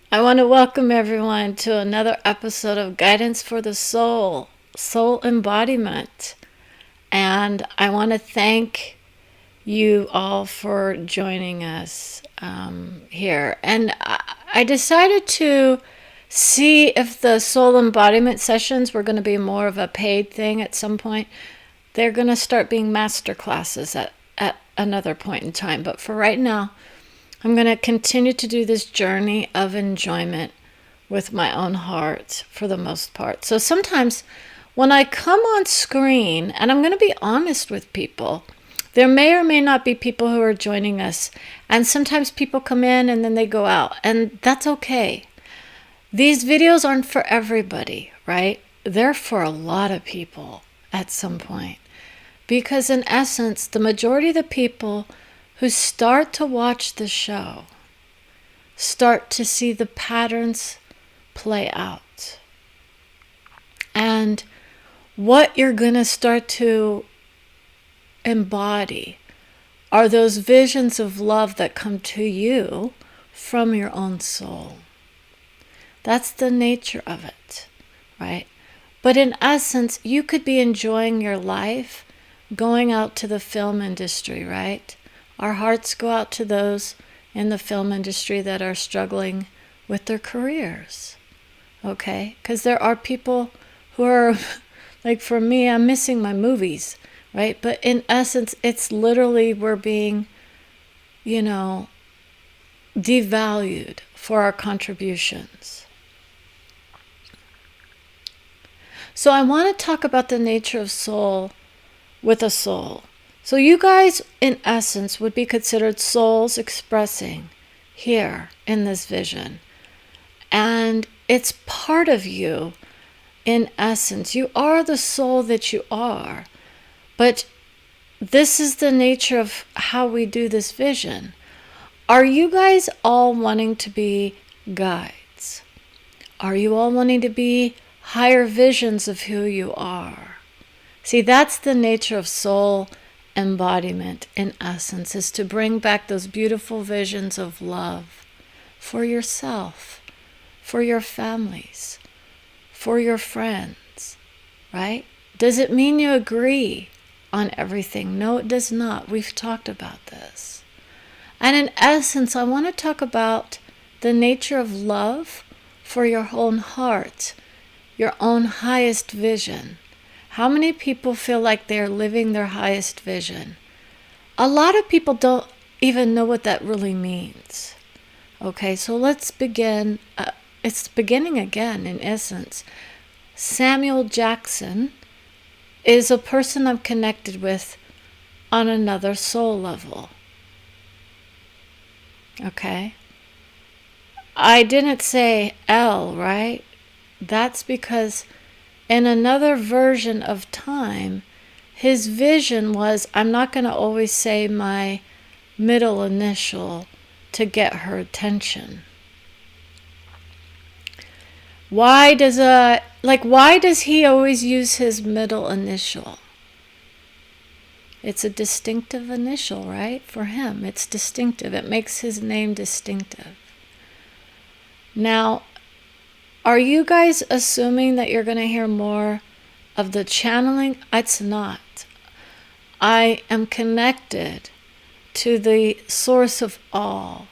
I want to welcome everyone to another episode of Guidance for the Soul, Soul Embodiment. And I want to thank you all for joining us here. And I decided to see if the soul embodiment sessions were going to be more of a paid thing at some point. They're going to start being master classes at another point in time. But for right now, I'm going to continue to do this journey of enjoyment with my own heart for the most part. So sometimes when I come on screen, and I'm going to be honest with people, there may or may not be people who are joining us. And sometimes people come in and then they go out, and that's okay. These videos aren't for everybody, right? They're for a lot of people at some point. Because in essence, the majority of the people who start to watch the show start to see the patterns play out. And what you're going to start to embody are those visions of love that come to you from your own soul. That's the nature of it, right? But in essence, you could be enjoying your life going out to the film industry, right? Our hearts go out to those in the film industry that are struggling with their careers, okay? Because there are people who are, like for me, I'm missing my movies, right? But in essence, it's literally we're being, devalued for our contributions. So I want to talk about the nature of soul with a soul. So you guys, in essence, would be considered souls expressing here in this vision. And it's part of you, in essence. You are the soul that you are. But this is the nature of how we do this vision. Are you guys all wanting to be guides? Are you all wanting to be higher visions of who you are? See, that's the nature of soul embodiment in essence, is to bring back those beautiful visions of love for yourself, for your families, for your friends, right? Does it mean you agree on everything? No, it does not. We've talked about this. And in essence, I want to talk about the nature of love for your own heart, your own highest vision. How many people feel like they're living their highest vision? A lot of people don't even know what that really means. Okay, so let's begin. It's beginning again, in essence. Samuel Jackson is a person I'm connected with on another soul level. Okay? I didn't say L, right? That's because in another version of time, his vision was, I'm not going to always say my middle initial to get her attention. Why does he always use his middle initial? It's a distinctive initial, right? For him, it's distinctive. It makes his name distinctive. Now, are you guys assuming that you're going to hear more of the channeling? It's not. I am connected to the source of all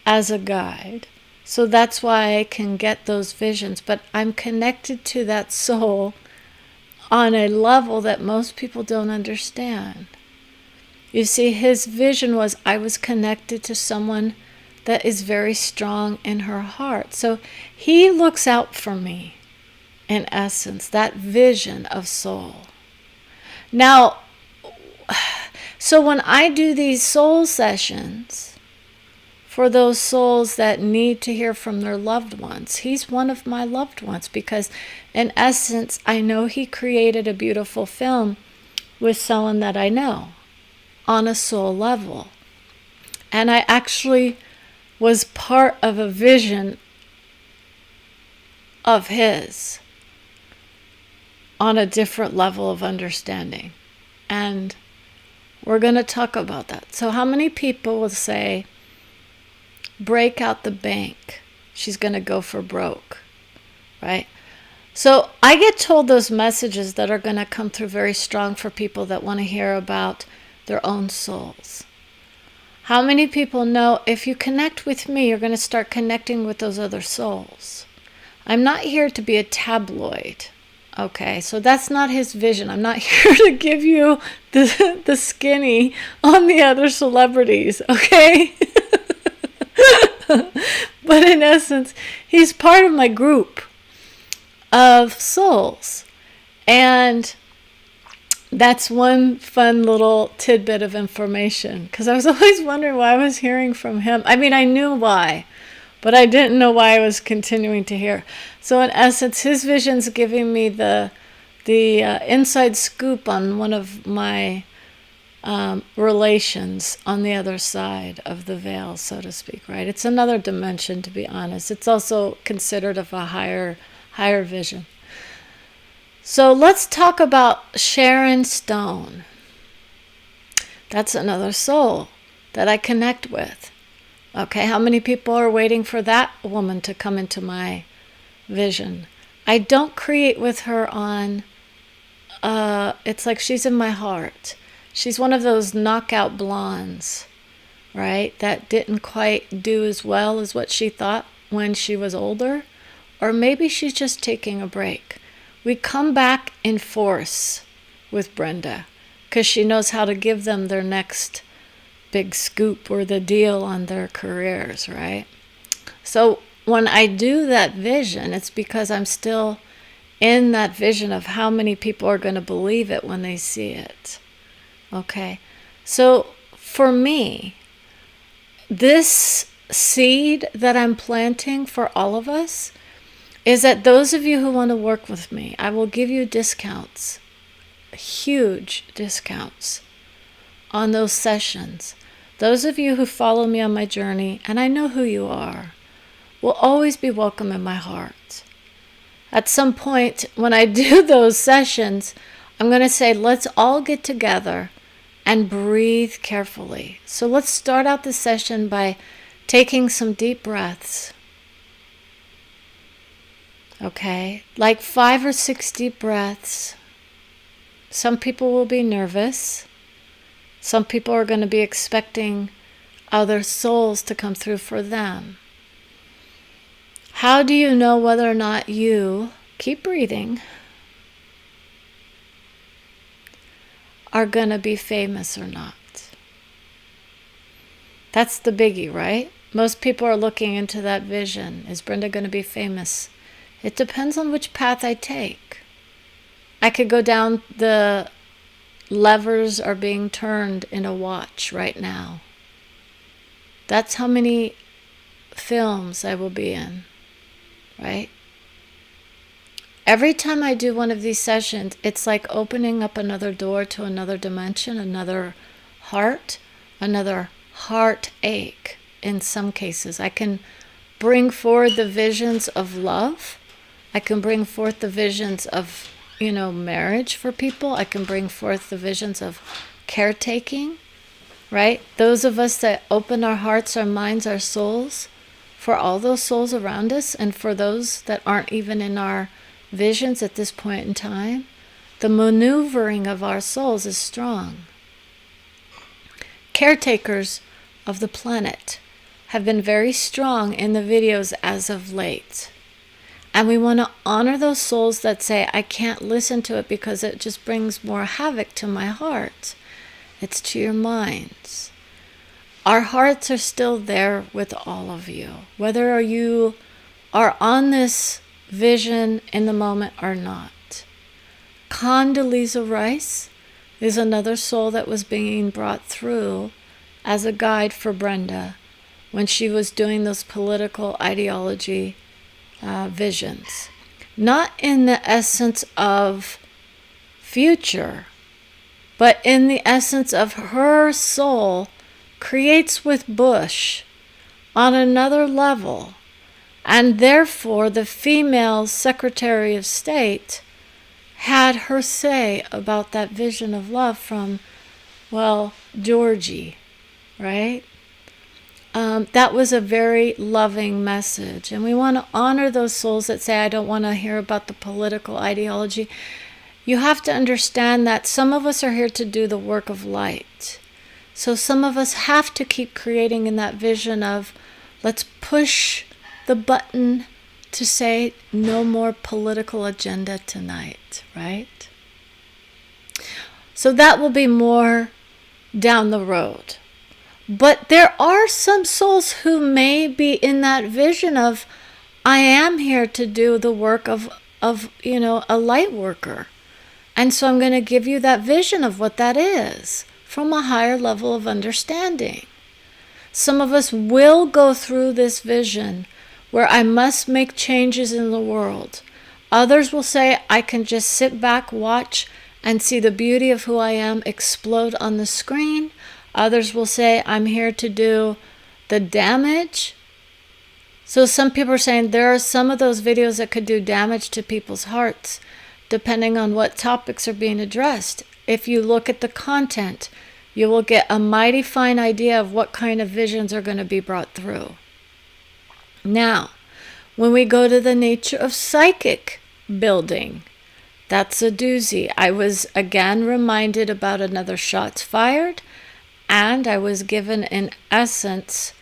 as a guide. So that's why I can get those visions. But I'm connected to that soul on a level that most people don't understand. You see, his vision was, I was connected to someone that is very strong in her heart. So he looks out for me, in essence, that vision of soul. Now, so when I do these soul sessions for those souls that need to hear from their loved ones, he's one of my loved ones because, in essence, I know he created a beautiful film with someone that I know on a soul level. And I actually was part of a vision of his on a different level of understanding. And we're going to talk about that. So how many people will say, break out the bank she's going to go for broke, right? So I get told those messages that are going to come through very strong for people that want to hear about their own souls. How many people know if you connect with me, you're going to start connecting with those other souls? I'm not here to be a tabloid. Okay, so that's not his vision. I'm not here to give you the skinny on the other celebrities, okay? But in essence, he's part of my group of souls. And that's one fun little tidbit of information, because I was always wondering why I was hearing from him. I mean, I knew why, but I didn't know why I was continuing to hear. So in essence, his vision's giving me the inside scoop on one of my relations on the other side of the veil, so to speak, right? It's another dimension, to be honest. It's also considered of a higher vision. So let's talk about Sharon Stone. That's another soul that I connect with. Okay, how many people are waiting for that woman to come into my vision? I don't create with her on, it's like she's in my heart. She's one of those knockout blondes, right? That didn't quite do as well as what she thought when she was older. Or maybe she's just taking a break. We come back in force with Brenda because she knows how to give them their next big scoop or the deal on their careers, right? So when I do that vision, it's because I'm still in that vision of how many people are going to believe it when they see it. Okay? So for me, this seed that I'm planting for all of us is that those of you who want to work with me, I will give you discounts, huge discounts on those sessions. Those of you who follow me on my journey, and I know who you are, will always be welcome in my heart. At some point, when I do those sessions, I'm going to say, let's all get together and breathe carefully. So let's start out the session by taking some deep breaths. Okay, like 5 or 6 deep breaths. Some people will be nervous. Some people are going to be expecting other souls to come through for them. How do you know whether or not you, keep breathing, are going to be famous or not? That's the biggie, right? Most people are looking into that vision. Is Brenda going to be famous? It depends on which path I take. I could go down the levers are being turned in a watch right now. That's how many films I will be in, right? Every time I do one of these sessions, it's like opening up another door to another dimension, another heart, another heartache in some cases. I can bring forward the visions of love. I can bring forth the visions of, marriage for people. I can bring forth the visions of caretaking, right? Those of us that open our hearts, our minds, our souls, for all those souls around us, and for those that aren't even in our visions at this point in time, the maneuvering of our souls is strong. Caretakers of the planet have been very strong in the videos as of late. And we want to honor those souls that say, I can't listen to it because it just brings more havoc to my heart. It's to your minds. Our hearts are still there with all of you, whether you are on this vision in the moment or not. Condoleezza Rice is another soul that was being brought through as a guide for Brenda when she was doing those political ideology visions. Not in the essence of future, but in the essence of her soul creates with Bush on another level. And therefore, the female Secretary of State had her say about that vision of love from, Georgie, right? that was a very loving message. And we want to honor those souls that say, I don't want to hear about the political ideology. You have to understand that some of us are here to do the work of light. So some of us have to keep creating in that vision of, let's push the button to say no more political agenda tonight, right? So that will be more down the road. But there are some souls who may be in that vision of, I am here to do the work of a light worker. And so I'm going to give you that vision of what that is from a higher level of understanding. Some of us will go through this vision where I must make changes in the world. Others will say, I can just sit back, watch, and see the beauty of who I am explode on the screen. Others will say, I'm here to do the damage. So some people are saying there are some of those videos that could do damage to people's hearts, depending on what topics are being addressed. If you look at the content, you will get a mighty fine idea of what kind of visions are going to be brought through. Now, when we go to the nature of psychic building, that's a doozy. I was again reminded about another shots fired, and I was given, in essence,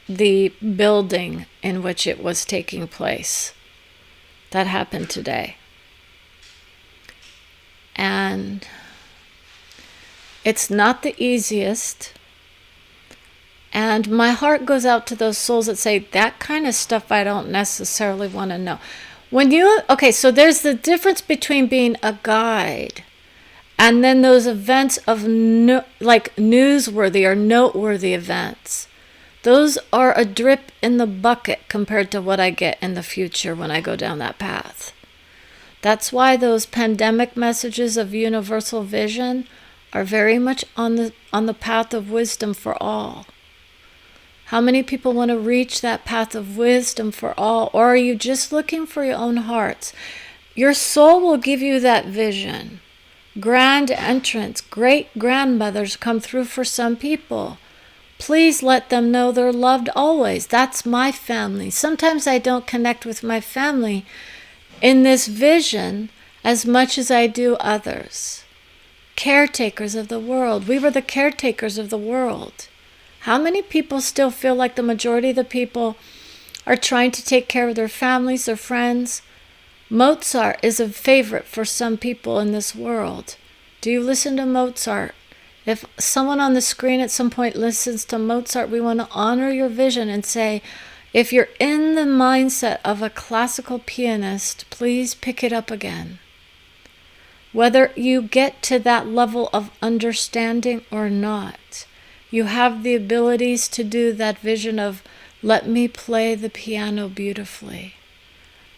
the building in which it was taking place. That happened today. And it's not the easiest. And my heart goes out to those souls that say, that kind of stuff I don't necessarily want to know. So there's the difference between being a guide and then those events of newsworthy or noteworthy events. Those are a drip in the bucket compared to what I get in the future when I go down that path. That's why those pandemic messages of universal vision are very much on the path of wisdom for all. How many people want to reach that path of wisdom for all? Or are you just looking for your own hearts? Your soul will give you that vision. Grand entrance, great grandmothers come through for some people. Please let them know they're loved always. That's my family. Sometimes I don't connect with my family in this vision as much as I do others. Caretakers of the world. We were the caretakers of the world. How many people still feel like the majority of the people are trying to take care of their families, their friends? Mozart is a favorite for some people in this world. Do you listen to Mozart? If someone on the screen at some point listens to Mozart, we want to honor your vision and say, if you're in the mindset of a classical pianist, please pick it up again. Whether you get to that level of understanding or not, you have the abilities to do that vision of, let me play the piano beautifully.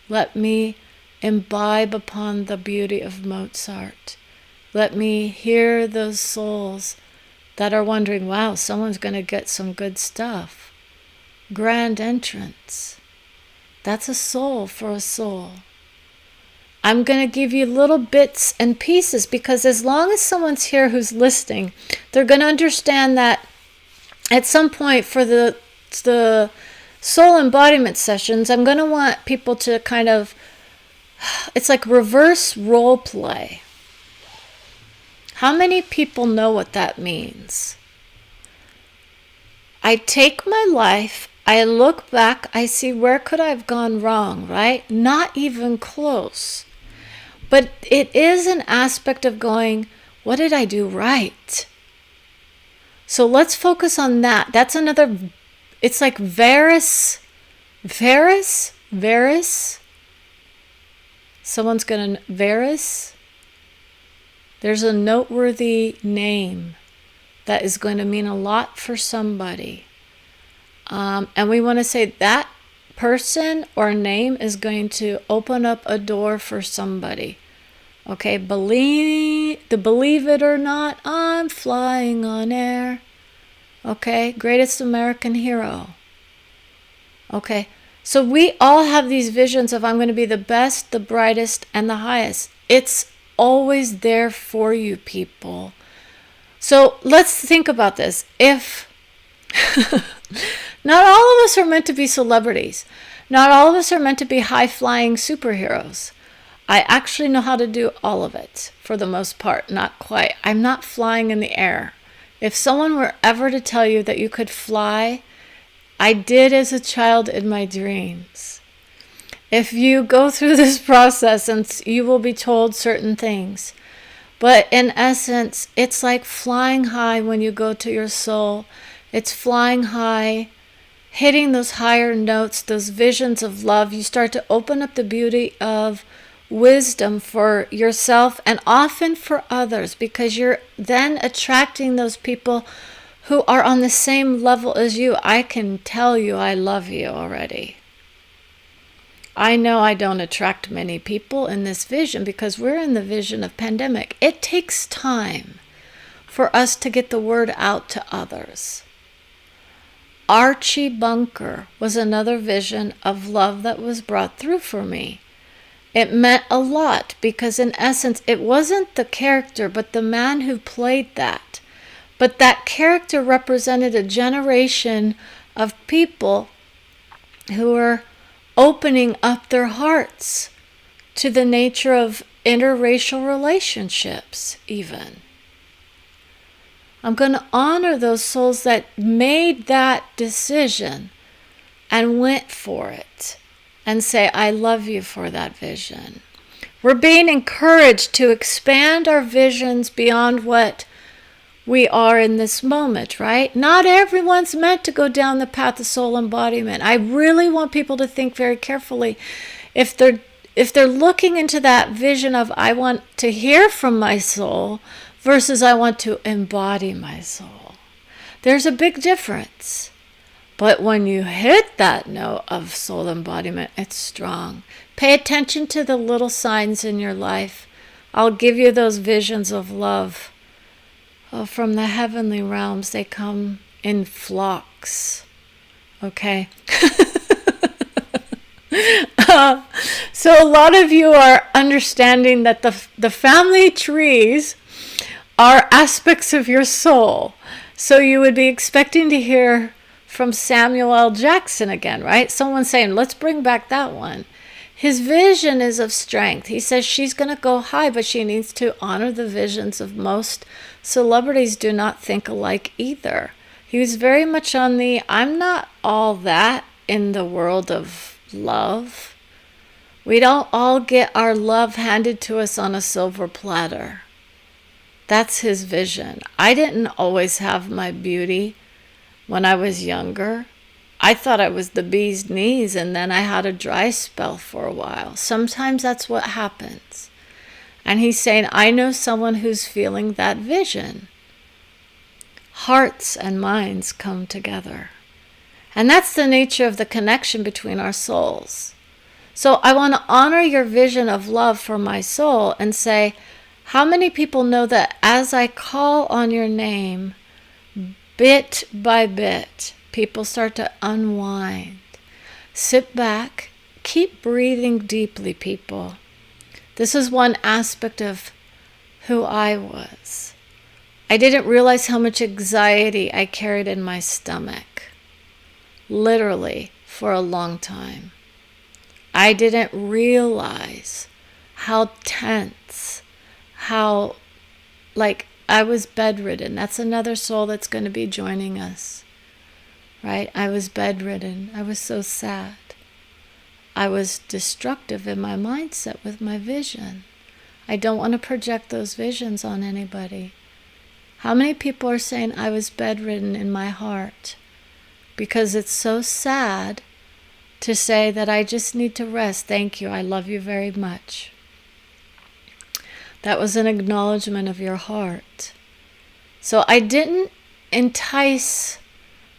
Let me imbibe upon the beauty of Mozart. Let me hear those souls that are wondering, wow, someone's going to get some good stuff. Grand entrance. That's a soul for a soul. I'm going to give you little bits and pieces because as long as someone's here who's listening, they're going to understand that at some point for the soul embodiment sessions, I'm going to want people to kind of, it's like reverse role play. How many people know what that means? I take my life, I look back, I see where could I have gone wrong, right? Not even close. But it is an aspect of going, what did I do right? So let's focus on that. That's another, it's like Varys. Someone's going to, Varys. There's a noteworthy name that is going to mean a lot for somebody. And we want to say that person or name is going to open up a door for somebody. Okay, believe it or not, I'm flying on air. Okay, greatest American hero. Okay, so we all have these visions of I'm going to be the best, the brightest, and the highest. It's always there for you, people. So let's think about this. If Not all of us are meant to be celebrities. Not all of us are meant to be high-flying superheroes. I actually know how to do all of it, for the most part. Not quite. I'm not flying in the air. If someone were ever to tell you that you could fly, I did as a child in my dreams. If you go through this process, and you will be told certain things. But in essence, it's like flying high when you go to your soul. It's flying high, hitting those higher notes, those visions of love. You start to open up the beauty of wisdom for yourself and often for others, because you're then attracting those people who are on the same level as you. I can tell you I love you already. I know I don't attract many people in this vision because we're in the vision of pandemic. It takes time for us to get the word out to others. Archie Bunker was another vision of love that was brought through for me. It meant a lot because in essence, it wasn't the character, but the man who played that. But that character represented a generation of people who were opening up their hearts to the nature of interracial relationships even. I'm going to honor those souls that made that decision and went for it and say, I love you for that vision. We're being encouraged to expand our visions beyond what we are in this moment, right? Not everyone's meant to go down the path of soul embodiment. I really want people to think very carefully. If they're looking into that vision of I want to hear from my soul versus I want to embody my soul, there's a big difference. But when you hit that note of soul embodiment, it's strong. Pay attention to the little signs in your life. I'll give you those visions of love. Oh, from the heavenly realms, they come in flocks. Okay? So a lot of you are understanding that the family trees are aspects of your soul. So you would be expecting to hear from Samuel L. Jackson again, right? Someone saying, let's bring back that one. His vision is of strength. He says she's going to go high, but she needs to honor the visions of most celebrities do not think alike either. He was very much on the, I'm not all that in the world of love. We don't all get our love handed to us on a silver platter. That's his vision. I didn't always have my beauty when I was younger. I thought I was the bee's knees, and then I had a dry spell for a while. Sometimes that's what happens. And he's saying, I know someone who's feeling that vision. Hearts and minds come together. And that's the nature of the connection between our souls. So I want to honor your vision of love for my soul and say, how many people know that as I call on your name, bit by bit, people start to unwind. Sit back. Keep breathing deeply, people. This is one aspect of who I was. I didn't realize how much anxiety I carried in my stomach. Literally, for a long time. I didn't realize how tense, how, I was bedridden. That's another soul that's going to be joining us. Right? I was bedridden. I was so sad. I was destructive in my mindset with my vision. I don't want to project those visions on anybody. How many people are saying I was bedridden in my heart? Because it's so sad to say that I just need to rest. Thank you. I love you very much. That was an acknowledgement of your heart. So I didn't entice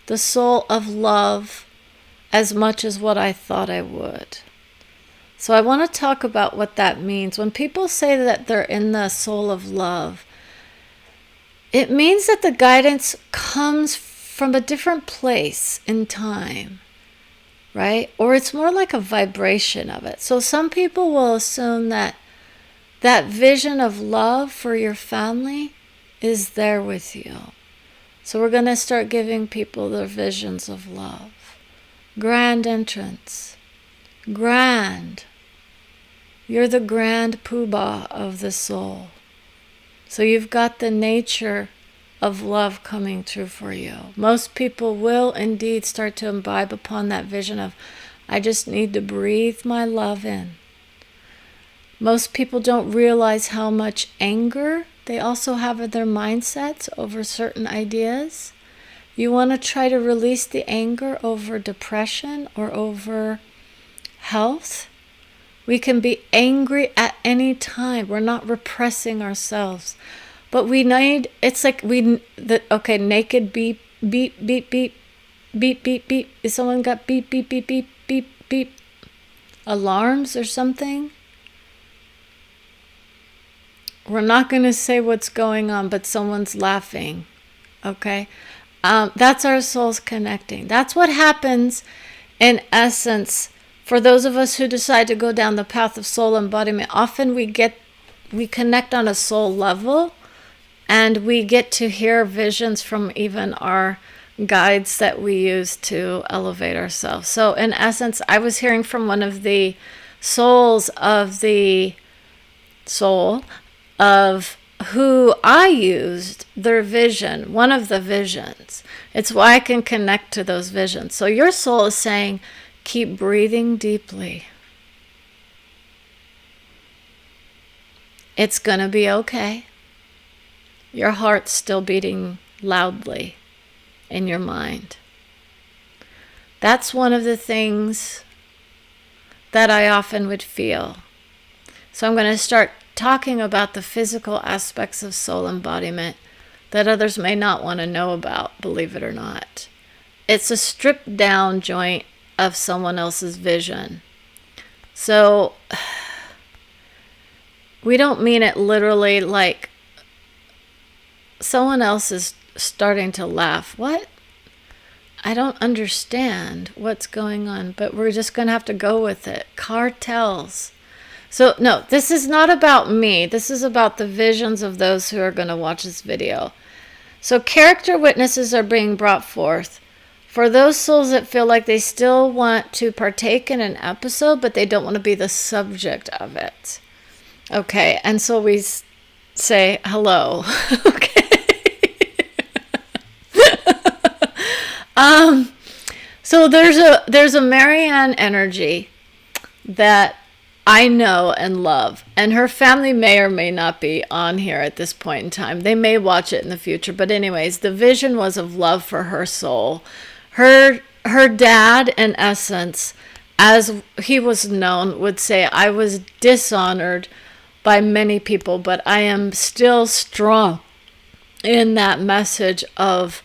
the soul of love as much as what I thought I would. So I want to talk about what that means. When people say that they're in the soul of love, it means that the guidance comes from a different place in time, right? Or it's more like a vibration of it. So some people will assume that that vision of love for your family is there with you. So we're going to start giving people their visions of love. Grand entrance. Grand. You're the grand poobah of the soul. So you've got the nature of love coming through for you. Most people will indeed start to imbibe upon that vision of, I just need to breathe my love in. Most people don't realize how much anger they also have in their mindsets over certain ideas. You want to try to release the anger over depression or over health. We can be angry at any time. We're not repressing ourselves. But we need, it's like naked beep, beep, beep, beep, beep, beep, beep. Is someone got beep, beep, beep, beep, beep, beep alarms or something? We're not going to say what's going on, but someone's laughing. Okay? That's our souls connecting. That's what happens in essence. For those of us who decide to go down the path of soul embodiment, often we connect on a soul level, and we get to hear visions from even our guides that we use to elevate ourselves. So in essence, I was hearing from one of the souls of the soul of who I used their vision, one of the visions. It's why I can connect to those visions. So your soul is saying, keep breathing deeply. It's going to be okay. Your heart's still beating loudly in your mind. That's one of the things that I often would feel. So I'm going to start talking about the physical aspects of soul embodiment that others may not want to know about, believe it or not. It's a stripped down joint of someone else's vision. So we don't mean it literally like someone else is starting to laugh. What? I don't understand what's going on, but we're just going to have to go with it. Cartels. So no, this is not about me. This is about the visions of those who are going to watch this video. So character witnesses are being brought forth for those souls that feel like they still want to partake in an episode, but they don't want to be the subject of it. Okay, and so we say hello. Okay. So there's a Marianne energy that I know and love, and her family may or may not be on here at this point in time. They may watch it in the future, but anyways, the vision was of love for her soul. Her dad, in essence, as he was known, would say, I was dishonored by many people, but I am still strong in that message of,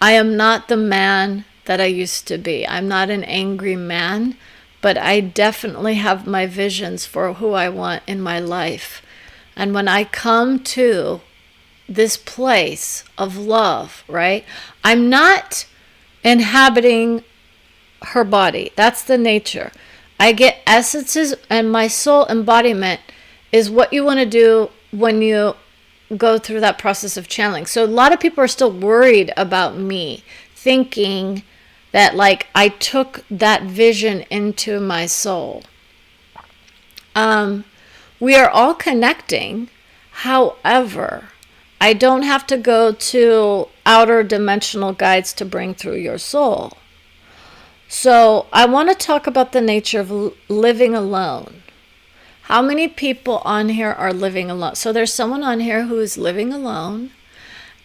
I am not the man that I used to be. I'm not an angry man, but I definitely have my visions for who I want in my life. And when I come to this place of love, right, I'm not inhabiting her body. That's the nature. I get essences, and my soul embodiment is what you want to do when you go through that process of channeling. So a lot of people are still worried about me, thinking that like I took that vision into my soul. We are all connecting. However, I don't have to go to outer dimensional guides to bring through your soul. So I want to talk about the nature of living alone. How many people on here are living alone? So there's someone on here who is living alone,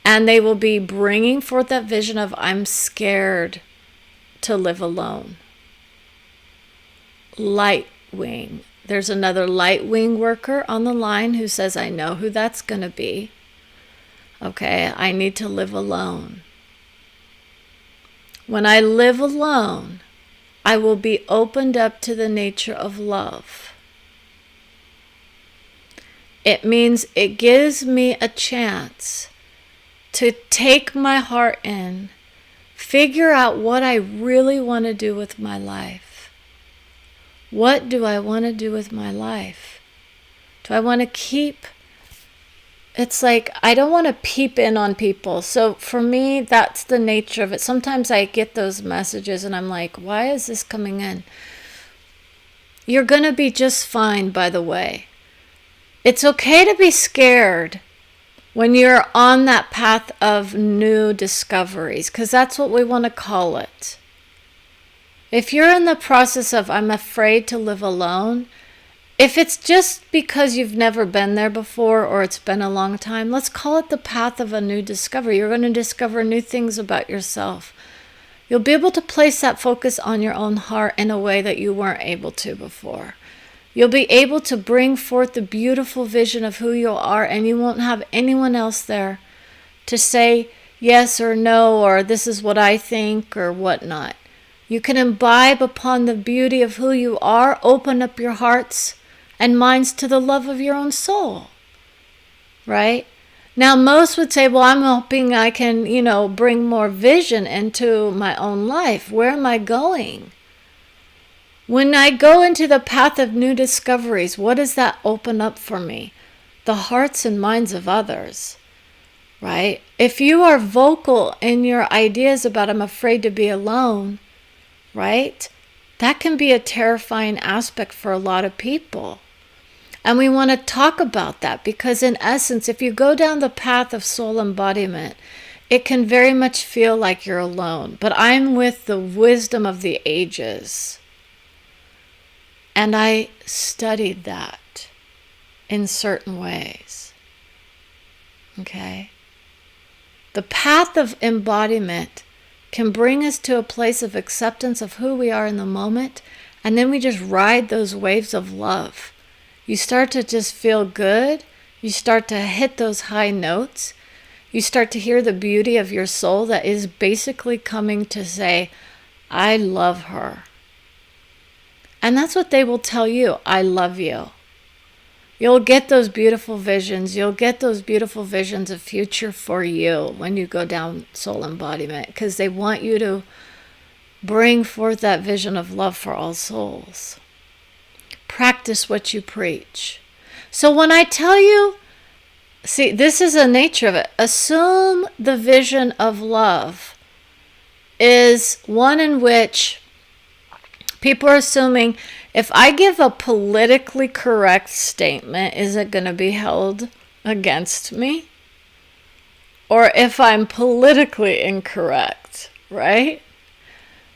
and they will be bringing forth that vision of, I'm scared to live alone. Light wing. There's another light wing worker on the line who says, I know who that's going to be. Okay, I need to live alone. When I live alone, I will be opened up to the nature of love. It means it gives me a chance to take my heart in, figure out what I really want to do with my life. What do I want to do with my life? Do I want to keep it's like I don't want to peep in on people. So for me, that's the nature of it. Sometimes I get those messages and I'm like, why is this coming in? You're going to be just fine, by the way. It's okay to be scared when you're on that path of new discoveries, because that's what we want to call it. If you're in the process of, I'm afraid to live alone, if it's just because you've never been there before or it's been a long time, let's call it the path of a new discovery. You're going to discover new things about yourself. You'll be able to place that focus on your own heart in a way that you weren't able to before. You'll be able to bring forth the beautiful vision of who you are, and you won't have anyone else there to say yes or no, or this is what I think, or whatnot. You can imbibe upon the beauty of who you are, open up your hearts and minds to the love of your own soul, right? Now, most would say, well, I'm hoping I can, bring more vision into my own life. Where am I going? When I go into the path of new discoveries, what does that open up for me? The hearts and minds of others, right? If you are vocal in your ideas about I'm afraid to be alone, right? That can be a terrifying aspect for a lot of people. And we want to talk about that because in essence, if you go down the path of soul embodiment, it can very much feel like you're alone. But I'm with the wisdom of the ages. And I studied that in certain ways. Okay? The path of embodiment can bring us to a place of acceptance of who we are in the moment, and then we just ride those waves of love. You start to just feel good. You start to hit those high notes. You start to hear the beauty of your soul that is basically coming to say, I love her. And that's what they will tell you, I love you. You'll get those beautiful visions. You'll get those beautiful visions of future for you when you go down soul embodiment, because they want you to bring forth that vision of love for all souls. Practice what you preach. So when I tell you, see, this is the nature of it. Assume the vision of love is one in which people are assuming if I give a politically correct statement, is it going to be held against me? Or if I'm politically incorrect, right?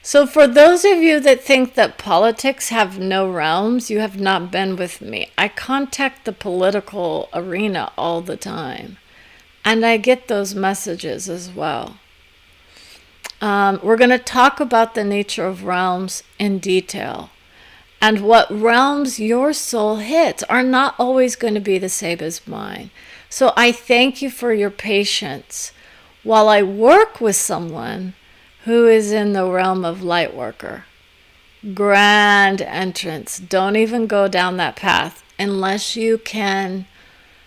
So for those of you that think that politics have no realms, you have not been with me. I contact the political arena all the time. And I get those messages as well. We're going to talk about the nature of realms in detail. And what realms your soul hits are not always going to be the same as mine. So I thank you for your patience while I work with someone who is in the realm of light worker. Grand entrance. Don't even go down that path unless you can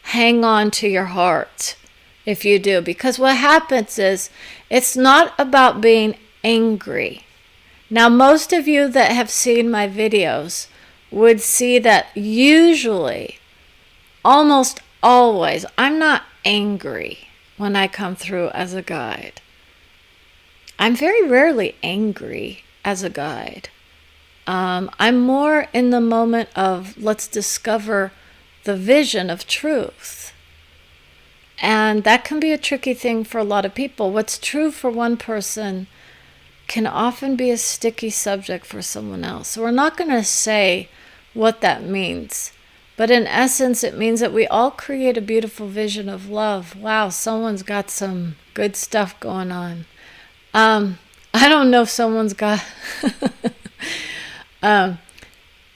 hang on to your heart. If you do, because what happens is it's not about being angry. Now, most of you that have seen my videos would see that usually, almost always, I'm not angry when I come through as a guide. I'm very rarely angry as a guide. I'm more in the moment of let's discover the vision of truth. And that can be a tricky thing for a lot of people. What's true for one person can often be a sticky subject for someone else. So we're not going to say what that means. But in essence, it means that we all create a beautiful vision of love. Wow, someone's got some good stuff going on. I don't know if someone's got...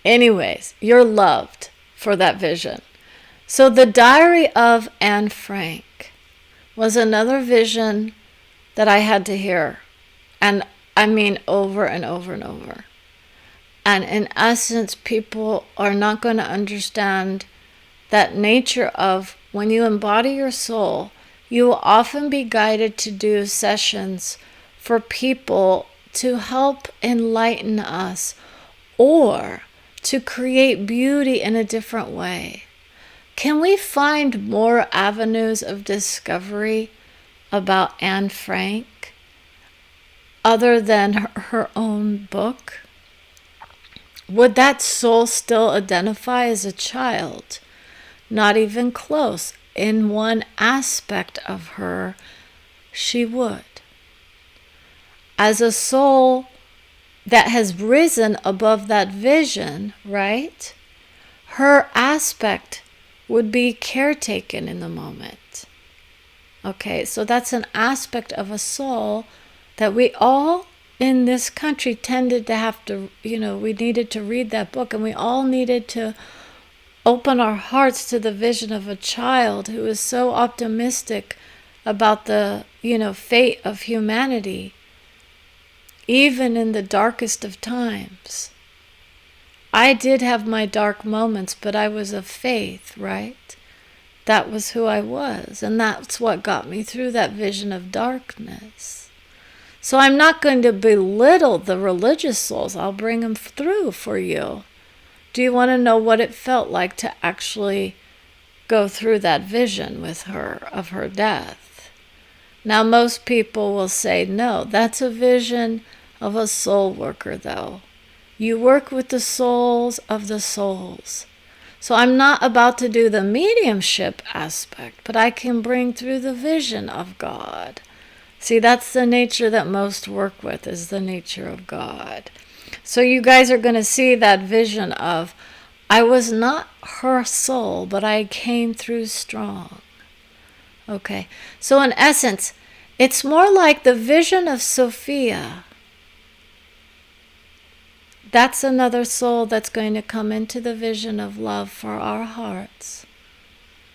Anyways, you're loved for that vision. So the Diary of Anne Frank was another vision that I had to hear. And I mean over and over and over. And in essence, people are not going to understand that nature of when you embody your soul, you will often be guided to do sessions for people to help enlighten us or to create beauty in a different way. Can we find more avenues of discovery about Anne Frank other than her own book? Would that soul still identify as a child? Not even close. In one aspect of her, she would. As a soul that has risen above that vision, right? Her aspect would be caretaken in the moment. Okay, so that's an aspect of a soul that we all in this country tended to have to, we needed to read that book, and we all needed to open our hearts to the vision of a child who is so optimistic about the, fate of humanity, even in the darkest of times. I did have my dark moments, but I was of faith, right? That was who I was, and that's what got me through that vision of darkness. So I'm not going to belittle the religious souls. I'll bring them through for you. Do you want to know what it felt like to actually go through that vision with her of her death? Now, most people will say, no, that's a vision of a soul worker, though. You work with the souls of the souls. So I'm not about to do the mediumship aspect, but I can bring through the vision of God. See, that's the nature that most work with, is the nature of God. So you guys are going to see that vision of, I was not her soul, but I came through strong. Okay, so in essence, it's more like the vision of Sophia. That's another soul that's going to come into the vision of love for our hearts.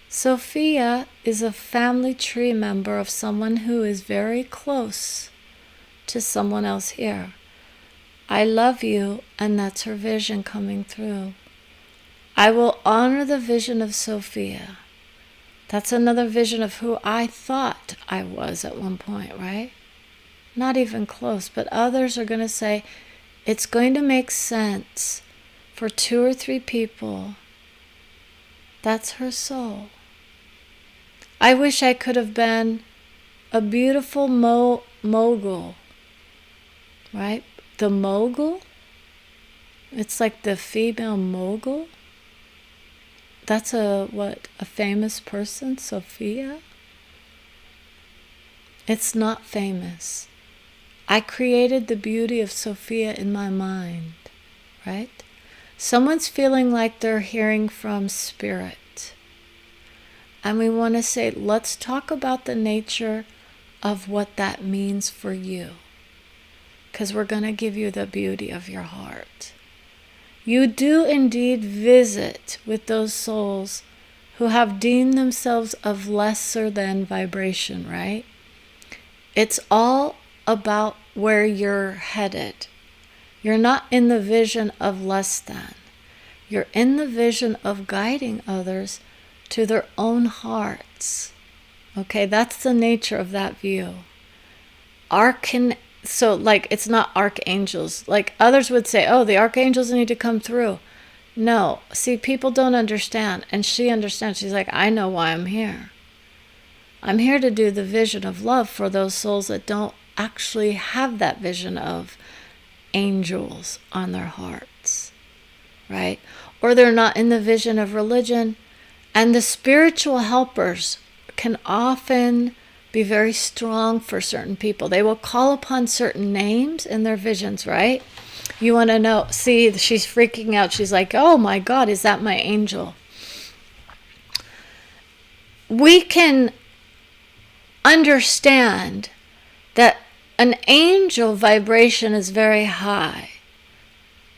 Sophia is a family tree member of someone who is very close to someone else here. I love you, and that's her vision coming through. I will honor the vision of Sophia. That's another vision of who I thought I was at one point, right? Not even close, but others are going to say, it's going to make sense for 2 or 3 people. That's her soul. I wish I could have been a beautiful mogul, right? The mogul? It's like the female mogul. That's a famous person, Sophia? It's not famous. I created the beauty of Sophia in my mind, right? Someone's feeling like they're hearing from spirit. And we want to say, let's talk about the nature of what that means for you. Because we're going to give you the beauty of your heart. You do indeed visit with those souls who have deemed themselves of lesser than vibration, right? It's all about where you're headed. You're not in the vision of less than. You're in the vision of guiding others to their own hearts. Okay, that's the nature of that view. So like, it's not archangels. Like others would say, oh, the archangels need to come through. No, see, people don't understand. And she understands. She's like, I know why I'm here. I'm here to do the vision of love for those souls that don't actually have that vision of angels on their hearts, right? Or they're not in the vision of religion. And the spiritual helpers can often be very strong for certain people. They will call upon certain names in their visions, right? You want to know, see, she's freaking out. She's like, oh my God, is that my angel? We can understand that an angel vibration is very high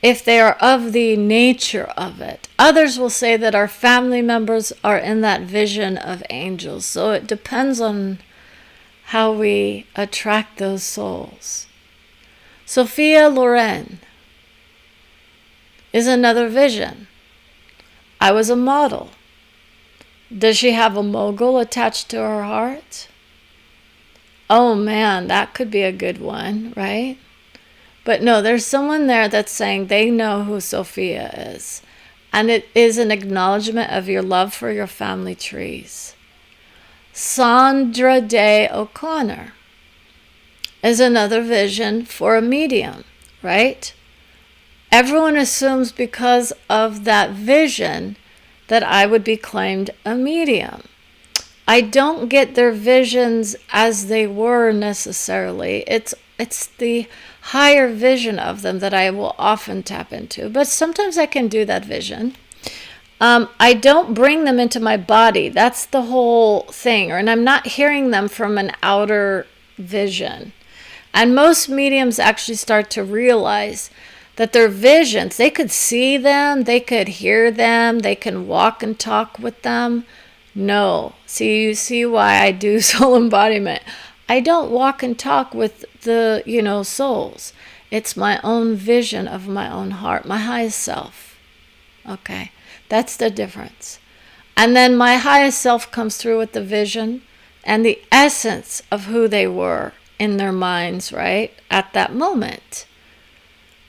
if they are of the nature of it. Others will say that our family members are in that vision of angels. So it depends on how we attract those souls. Sophia Loren is another vision. I was a model. Does she have a mogul attached to her heart? Oh man, that could be a good one, right? But no, there's someone there that's saying they know who Sophia is. And it is an acknowledgement of your love for your family trees. Sandra Day O'Connor is another vision for a medium, right? Everyone assumes because of that vision that I would be claimed a medium. I don't get their visions as they were necessarily. It's the higher vision of them that I will often tap into. But sometimes I can do that vision. I don't bring them into my body. That's the whole thing. And I'm not hearing them from an outer vision. And most mediums actually start to realize that their visions, they could see them, they could hear them, they can walk and talk with them. No. See, you see why I do soul embodiment. I don't walk and talk with the, souls. It's my own vision of my own heart, my highest self. Okay, that's the difference. And then my highest self comes through with the vision and the essence of who they were in their minds, right? At that moment.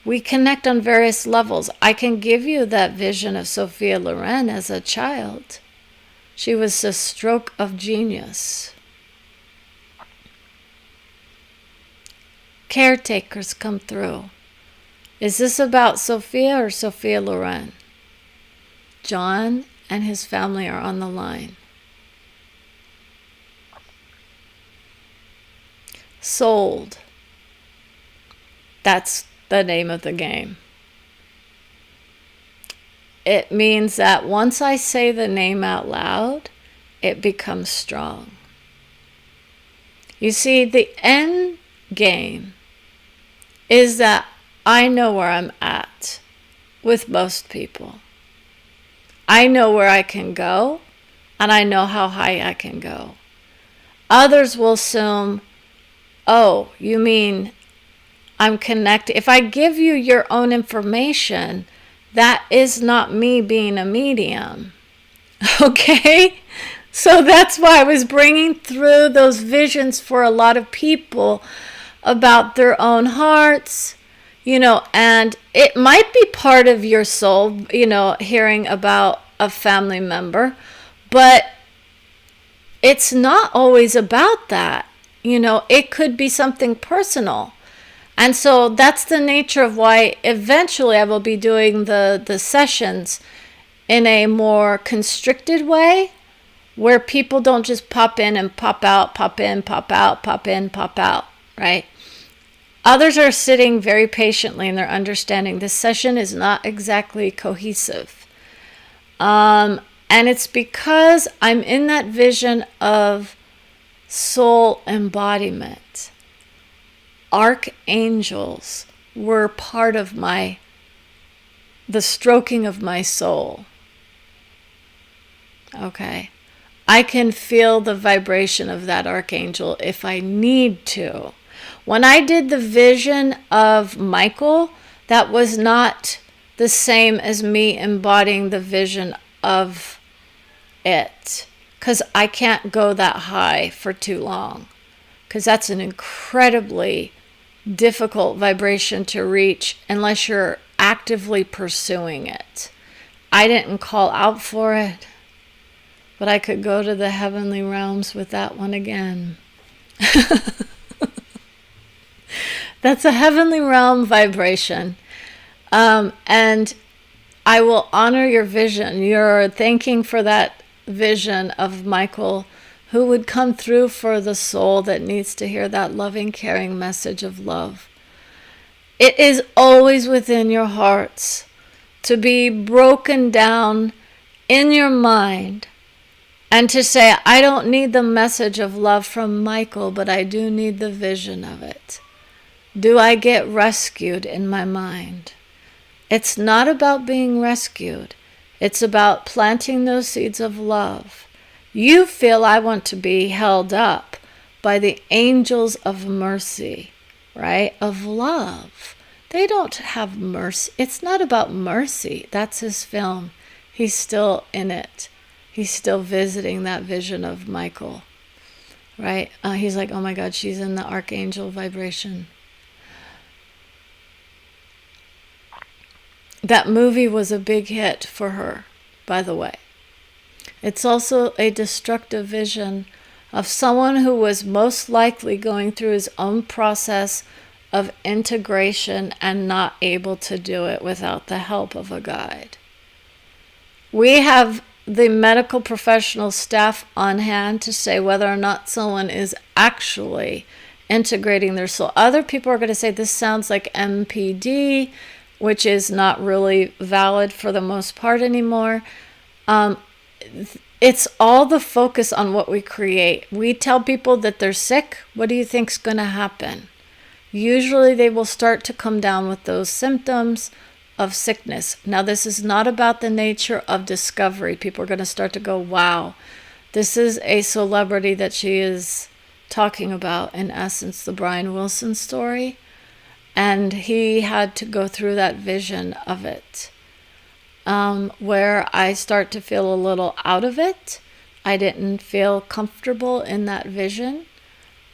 We connect on various levels. I can give you that vision of Sophia Loren as a child. She was a stroke of genius. Caretakers come through. Is this about Sophia or Sophia Loren? John and his family are on the line. Sold. That's the name of the game. It means that once I say the name out loud, it becomes strong. You see, the end game is that I know where I'm at with most people. I know where I can go, and I know how high I can go. Others will assume, oh, you mean I'm connected. If I give you your own information, that is not me being a medium. Okay? So that's why I was bringing through those visions for a lot of people about their own hearts, and it might be part of your soul, hearing about a family member, but it's not always about that. It could be something personal. And so that's the nature of why eventually I will be doing the sessions in a more constricted way, where people don't just pop in and pop out, pop in, pop out, pop in, pop out, right? Others are sitting very patiently and they're understanding this session is not exactly cohesive. And it's because I'm in that vision of soul embodiment. Archangels were part of the stroking of my soul. Okay. I can feel the vibration of that archangel if I need to. When I did the vision of Michael, that was not the same as me embodying the vision of it, because I can't go that high for too long, because that's an incredibly difficult vibration to reach unless you're actively pursuing it. I didn't call out for it, but I could go to the heavenly realms with that one again. That's a heavenly realm vibration. And I will honor your vision. You're thanking for that vision of Michael, who would come through for the soul that needs to hear that loving, caring message of love. It is always within your hearts to be broken down in your mind and to say, I don't need the message of love from Michael, but I do need the vision of it. Do I get rescued in my mind? It's not about being rescued. It's about planting those seeds of love. You feel I want to be held up by the angels of mercy, right? Of love. They don't have mercy. It's not about mercy. That's his film. He's still in it. He's still visiting that vision of Michael, right? He's like, oh my God, she's in the archangel vibration. That movie was a big hit for her, by the way. It's also a destructive vision of someone who was most likely going through his own process of integration and not able to do it without the help of a guide. We have the medical professional staff on hand to say whether or not someone is actually integrating their soul. Other people are going to say this sounds like MPD, which is not really valid for the most part anymore. It's all the focus on what we create. We tell people that they're sick. What do you think's going to happen? Usually they will start to come down with those symptoms of sickness. Now, this is not about the nature of discovery. People are going to start to go, wow, this is a celebrity that she is talking about, in essence, the Brian Wilson story. And he had to go through that vision of it, where I start to feel a little out of it. I didn't feel comfortable in that vision.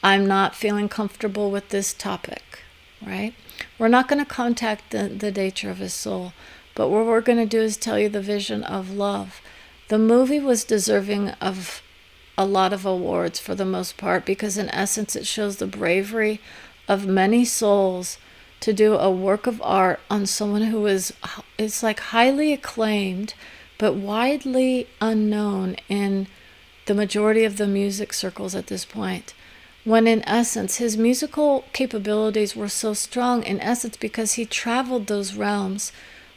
I'm not feeling comfortable with this topic, right? We're not going to contact the nature of his soul, but what we're going to do is tell you the vision of love. The movie was deserving of a lot of awards for the most part, because in essence it shows the bravery of many souls to do a work of art on someone who is, it's like highly acclaimed, but widely unknown in the majority of the music circles at this point. When in essence, his musical capabilities were so strong, in essence, because he traveled those realms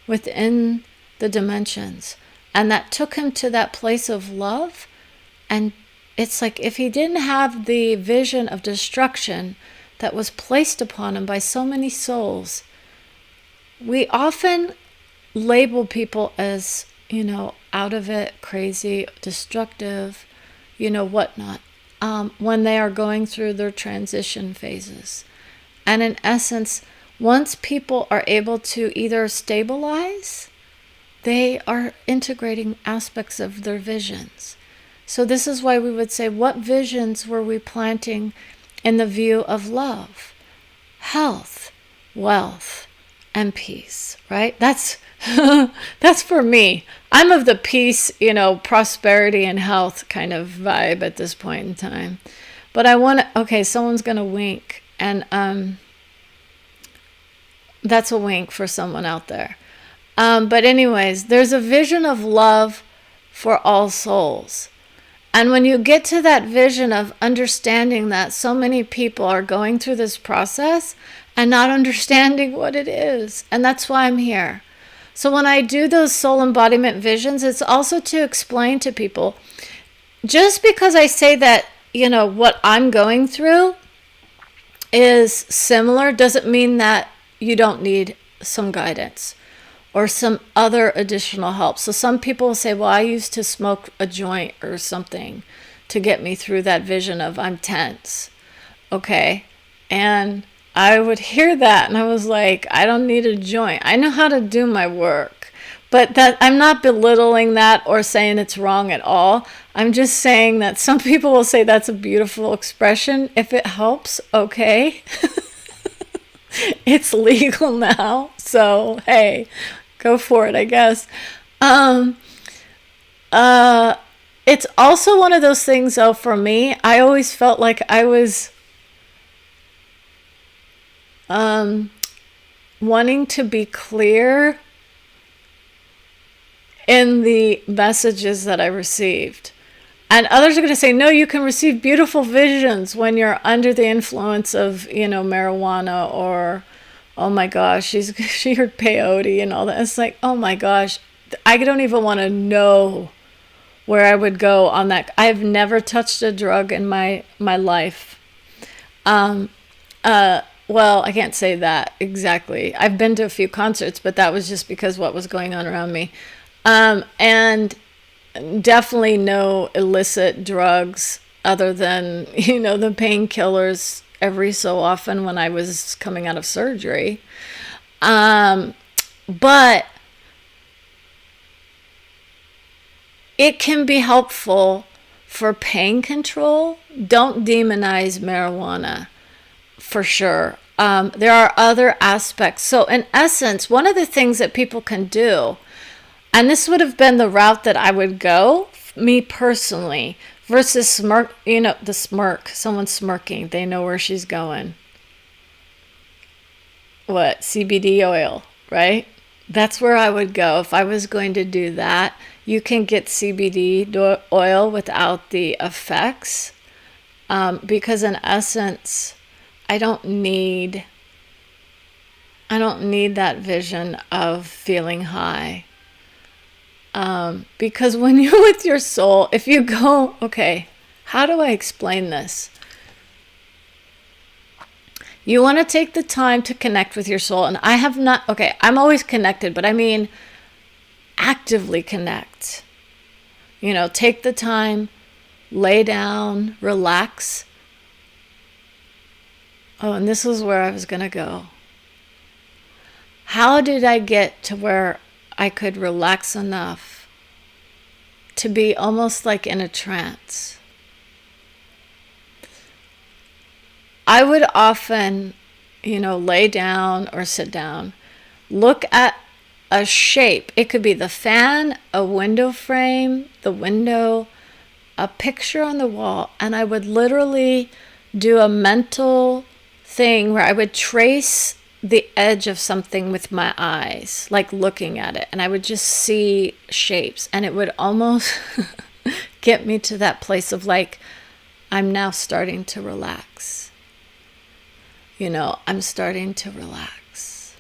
within the dimensions. And that took him to that place of love. And it's like if he didn't have the vision of destruction that was placed upon him by so many souls, we often label people as, out of it, crazy, destructive, whatnot. When they are going through their transition phases. And in essence, once people are able to either stabilize, they are integrating aspects of their visions. So this is why we would say, what visions were we planting in the view of love, health, wealth, and peace, right? That's for me. I'm of the peace, prosperity and health kind of vibe at this point in time. But I want to, okay, someone's going to wink. And that's a wink for someone out there. But anyways, there's a vision of love for all souls. And when you get to that vision of understanding that so many people are going through this process and not understanding what it is, and that's why I'm here. So when I do those soul embodiment visions, it's also to explain to people, just because I say that, what I'm going through is similar, doesn't mean that you don't need some guidance or some other additional help. So some people will say, well, I used to smoke a joint or something to get me through that vision of I'm tense. Okay. And I would hear that and I was like, I don't need a joint. I know how to do my work. But that I'm not belittling that or saying it's wrong at all. I'm just saying that some people will say that's a beautiful expression. If it helps, okay. It's legal now. So, hey, go for it, I guess. It's also one of those things, though, for me, I always felt like I was wanting to be clear in the messages that I received. And others are going to say, no, you can receive beautiful visions when you're under the influence of, marijuana, or, oh my gosh, she heard peyote and all that. It's like, oh my gosh, I don't even want to know where I would go on that. I've never touched a drug in my life. Well, I can't say that exactly. I've been to a few concerts, but that was just because what was going on around me. And definitely no illicit drugs other than, the painkillers every so often when I was coming out of surgery. But it can be helpful for pain control. Don't demonize marijuana, for sure. There are other aspects. So in essence, one of the things that people can do, and this would have been the route that I would go, me personally, versus smirk, the smirk, someone smirking, they know where she's going. What? CBD oil, right? That's where I would go if I was going to do that. You can get CBD oil without the effects, because in essence, I don't need that vision of feeling high. Because when you're with your soul, if you go, okay, how do I explain this? You want to take the time to connect with your soul. And I have not, okay, I'm always connected, but I mean actively connect. Take the time, lay down, relax. Oh, and this is where I was going to go. How did I get to where I could relax enough to be almost like in a trance? I would often, lay down or sit down, look at a shape. It could be the fan, a window frame, the window, a picture on the wall, and I would literally do a mental thing where I would trace the edge of something with my eyes, like looking at it, and I would just see shapes, and it would almost get me to that place of like, I'm now starting to relax. I'm starting to relax.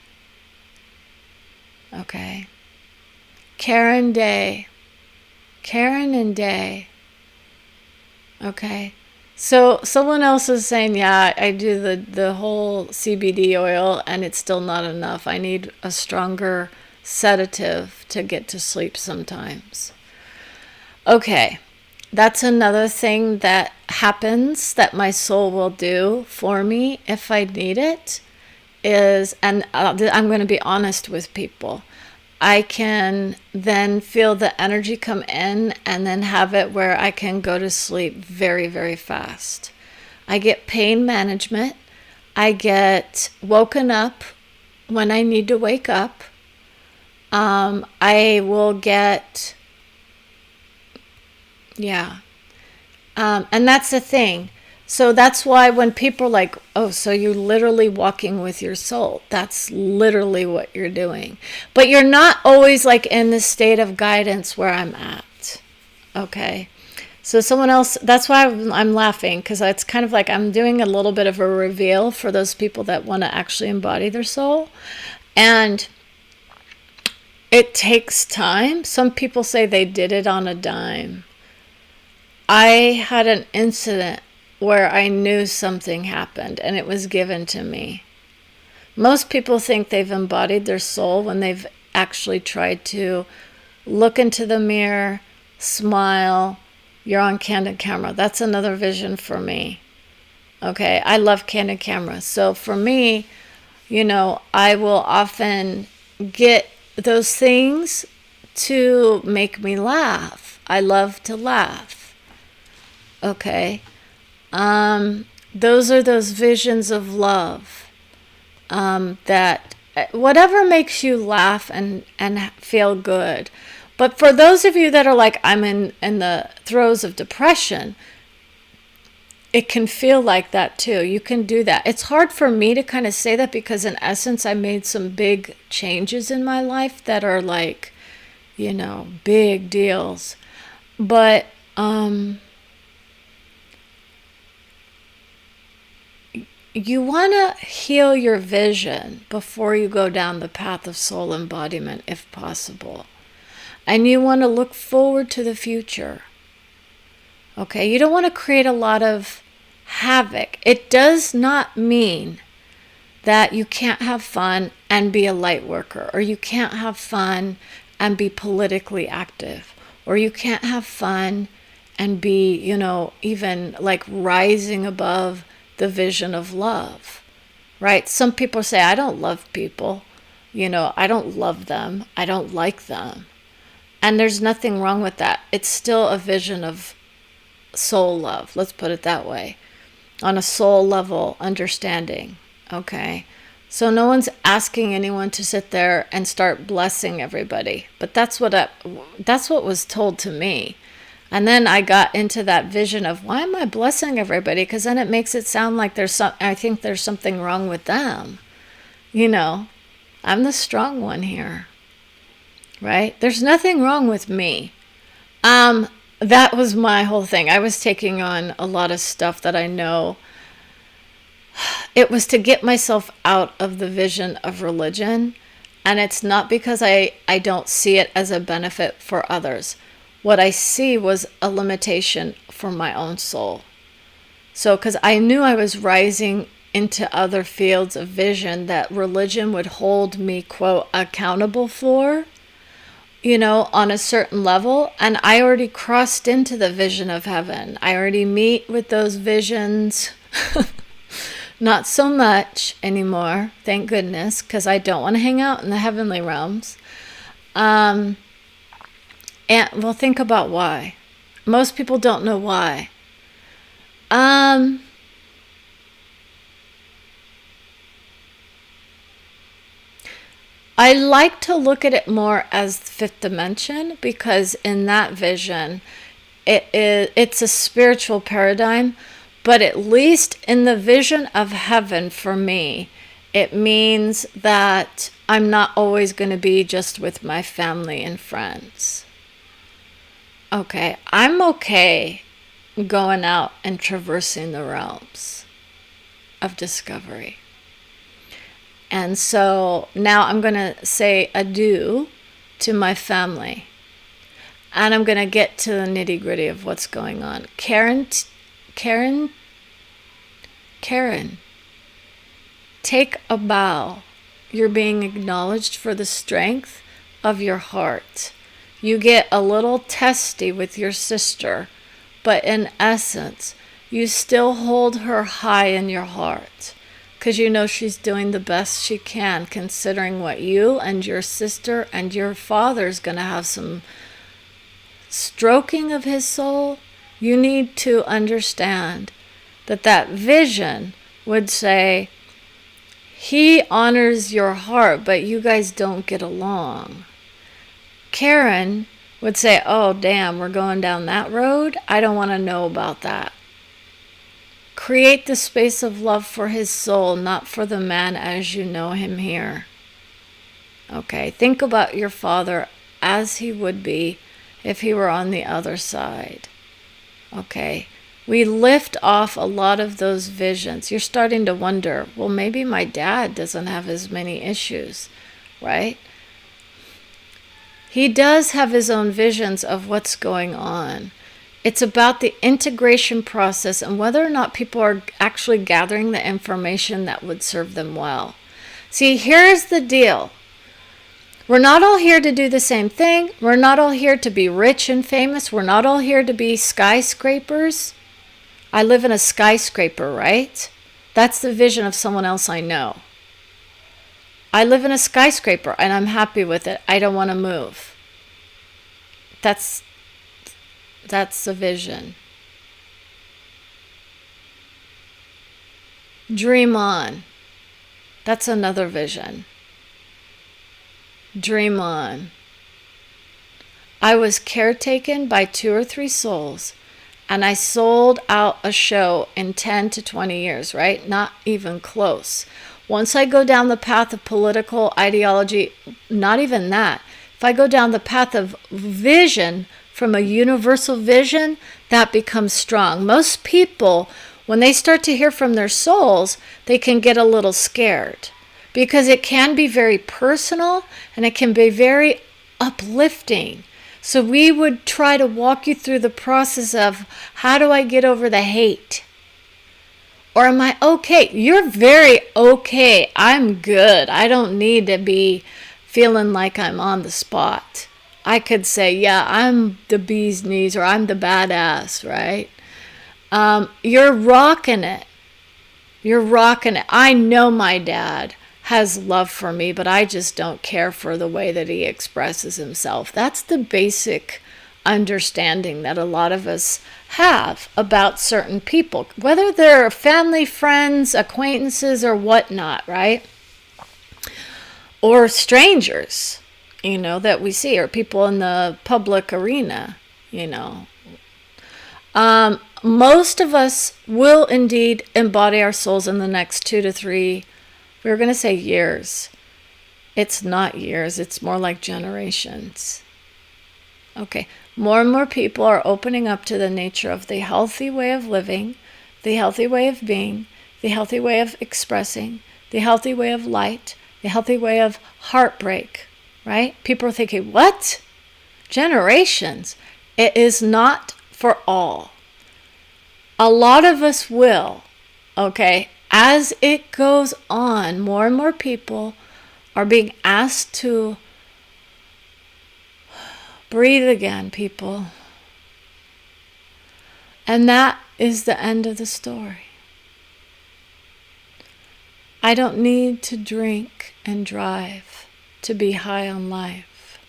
Okay. Karen and Day. Okay. So someone else is saying, yeah, I do the whole CBD oil and it's still not enough. I need a stronger sedative to get to sleep sometimes. Okay. That's another thing that happens that my soul will do for me if I need it is, and I'm going to be honest with people, I can then feel the energy come in and then have it where I can go to sleep very, very fast. I get pain management. I get woken up when I need to wake up. I will get... Yeah. And that's the thing. So that's why when people are like, oh, so you're literally walking with your soul. That's literally what you're doing. But you're not always like in the state of guidance where I'm at. Okay. So someone else, that's why I'm laughing, because it's kind of like I'm doing a little bit of a reveal for those people that want to actually embody their soul. And it takes time. Some people say they did it on a dime. I had an incident where I knew something happened and it was given to me. Most people think they've embodied their soul when they've actually tried to look into the mirror, smile. You're on candid camera. That's another vision for me. Okay, I love candid camera. So for me, I will often get those things to make me laugh. I love to laugh. Okay. Those are those visions of love, that whatever makes you laugh and feel good. But for those of you that are like, I'm in the throes of depression, it can feel like that too. You can do that. It's hard for me to kind of say that because in essence, I made some big changes in my life that are like, big deals. But, you want to heal your vision before you go down the path of soul embodiment, if possible. And you want to look forward to the future. Okay, you don't want to create a lot of havoc. It does not mean that you can't have fun and be a light worker, or you can't have fun and be politically active, or you can't have fun and be, even like rising above the vision of love, right? Some people say, I don't love people, I don't love them, I don't like them. And there's nothing wrong with that. It's still a vision of soul love, let's put it that way, on a soul level understanding, Okay. So no one's asking anyone to sit there and start blessing everybody. But that's what was told to me. And then I got into that vision of, why am I blessing everybody? Because then it makes it sound like I think there's something wrong with them. I'm the strong one here, right? There's nothing wrong with me. That was my whole thing. I was taking on a lot of stuff that I know. It was to get myself out of the vision of religion. And it's not because I don't see it as a benefit for others. What I see was a limitation for my own soul. So, because I knew I was rising into other fields of vision that religion would hold me, quote, accountable for, on a certain level. And I already crossed into the vision of heaven. I already meet with those visions. Not so much anymore, thank goodness, because I don't want to hang out in the heavenly realms. And well, think about why. Most people don't know why. I like to look at it more as the fifth dimension, because in that vision, it's a spiritual paradigm, but at least in the vision of heaven for me, it means that I'm not always going to be just with my family and friends. Okay, I'm okay going out and traversing the realms of discovery. And so now I'm going to say adieu to my family. And I'm going to get to the nitty gritty of what's going on. Karen, take a bow. You're being acknowledged for the strength of your heart. You get a little testy with your sister, but in essence, you still hold her high in your heart, because you know she's doing the best she can, considering what you and your sister and your father's going to have some stroking of his soul. You need to understand that vision would say, he honors your heart, but you guys don't get along. Karen would say, oh, damn, we're going down that road? I don't want to know about that. Create the space of love for his soul, not for the man as you know him here. Okay, think about your father as he would be if he were on the other side. Okay, we lift off a lot of those visions. You're starting to wonder, well, maybe my dad doesn't have as many issues, right? He does have his own visions of what's going on. It's about the integration process and whether or not people are actually gathering the information that would serve them well. See, here's the deal. We're not all here to do the same thing. We're not all here to be rich and famous. We're not all here to be skyscrapers. I live in a skyscraper, right? That's the vision of someone else I know. I live in a skyscraper and I'm happy with it. I don't want to move. That's the vision. Dream on. That's another vision. Dream on. I was caretaken by 2 or 3 souls, and I sold out a show in 10 to 20 years, right? Not even close. Once I go down the path of political ideology, not even that. If I go down the path of vision, from a universal vision, that becomes strong. Most people, when they start to hear from their souls, they can get a little scared, because it can be very personal and it can be very uplifting. So we would try to walk you through the process of, how do I get over the hate? Or am I okay? You're very okay. I'm good. I don't need to be feeling like I'm on the spot. I could say, yeah, I'm the bee's knees, or I'm the badass, right? You're rocking it. You're rocking it. I know my dad has love for me, but I just don't care for the way that he expresses himself. That's the basic understanding that a lot of us have about certain people, whether they're family, friends, acquaintances, or whatnot, right? Or strangers, that we see, or people in the public arena, Most of us will indeed embody our souls in the next 2 to 3, we're going to say years. It's not years, it's more like generations. Okay, more and more people are opening up to the nature of the healthy way of living, the healthy way of being, the healthy way of expressing, the healthy way of light, the healthy way of heartbreak, right? People are thinking, what? Generations. It is not for all. A lot of us will, okay? As it goes on, more and more people are being asked to breathe again, people. And that is the end of the story. I don't need to drink and drive to be high on life.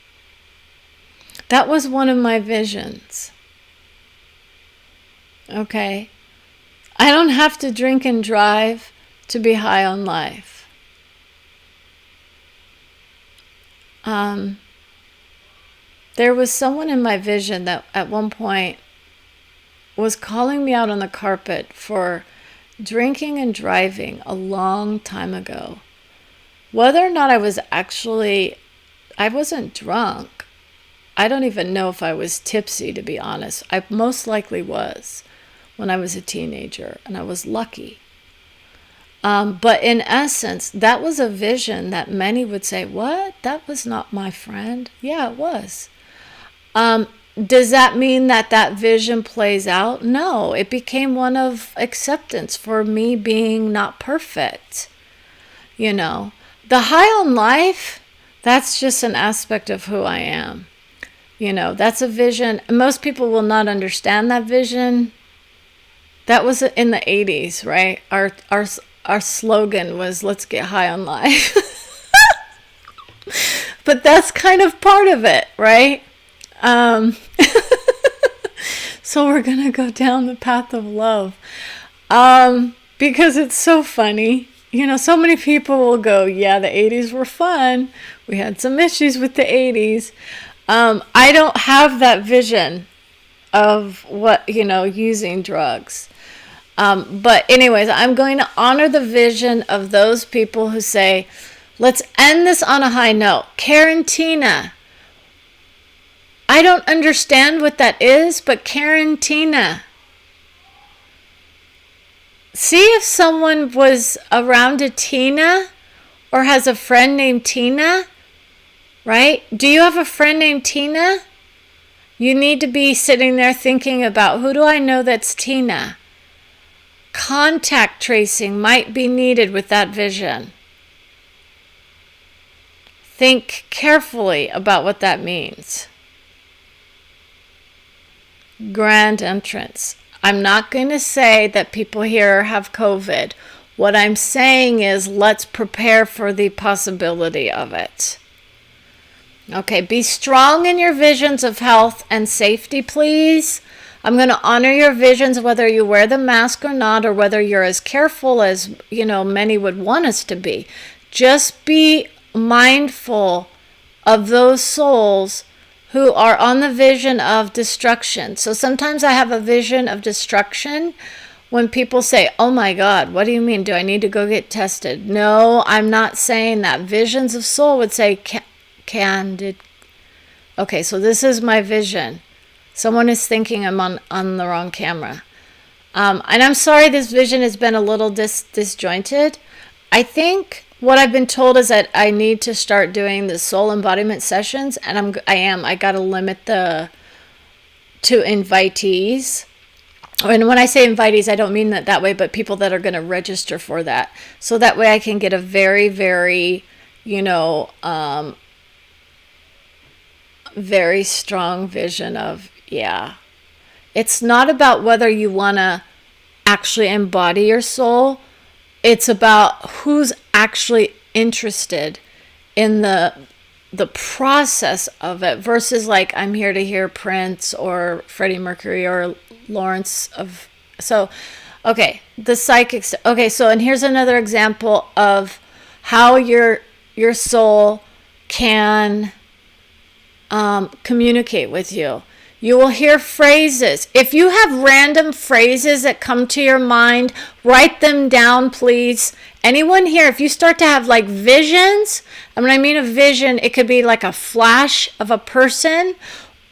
That was one of my visions. Okay? I don't have to drink and drive to be high on life. There was someone in my vision that at one point was calling me out on the carpet for drinking and driving a long time ago. Whether or not I wasn't drunk. I don't even know if I was tipsy, to be honest. I most likely was when I was a teenager, and I was lucky. But in essence, that was a vision that many would say, what? That was not my friend. Yeah, it was. Does that mean that vision plays out? No, it became one of acceptance for me being not perfect. The high on life, that's just an aspect of who I am. That's a vision. Most people will not understand that vision. That was in the 80s, right? Our slogan was, let's get high on life. But that's kind of part of it, right? So we're going to go down the path of love. Because it's so funny. So many people will go, yeah, the 80s were fun. We had some issues with the 80s. I don't have that vision of using drugs. But anyways, I'm going to honor the vision of those people who say, let's end this on a high note. Quarantina. I don't understand what that is, but quarantina. See if someone was around a Tina or has a friend named Tina, right? Do you have a friend named Tina? You need to be sitting there thinking about, who do I know that's Tina? Contact tracing might be needed with that vision. Think carefully about what that means. Grand entrance. I'm not going to say that people here have COVID. What I'm saying is, let's prepare for the possibility of it. Okay, be strong in your visions of health and safety, please. I'm going to honor your visions, whether you wear the mask or not, or whether you're as careful as, many would want us to be. Just be mindful of those souls who are on the vision of destruction. So sometimes I have a vision of destruction when people say, oh my God, what do you mean? Do I need to go get tested? No, I'm not saying that. Visions of soul would say, candid. Okay, so this is my vision. Someone is thinking I'm on the wrong camera. And I'm sorry this vision has been a little disjointed. I think what I've been told is that I need to start doing the soul embodiment sessions, and I got to limit to invitees. And when I say invitees, I don't mean that way, but people that are going to register for that. So that way I can get a very, very, very strong vision of, yeah. It's not about whether you want to actually embody your soul. It's about who's actually interested in the the process of it versus like I'm here to hear Prince or Freddie Mercury or Lawrence of so okay, the psychics. Okay, so and here's another example of how your soul can communicate with you. You will hear phrases. If you have random phrases that come to your mind, write them down, please. Anyone here, if you start to have like visions, and when I mean a vision, it could be like a flash of a person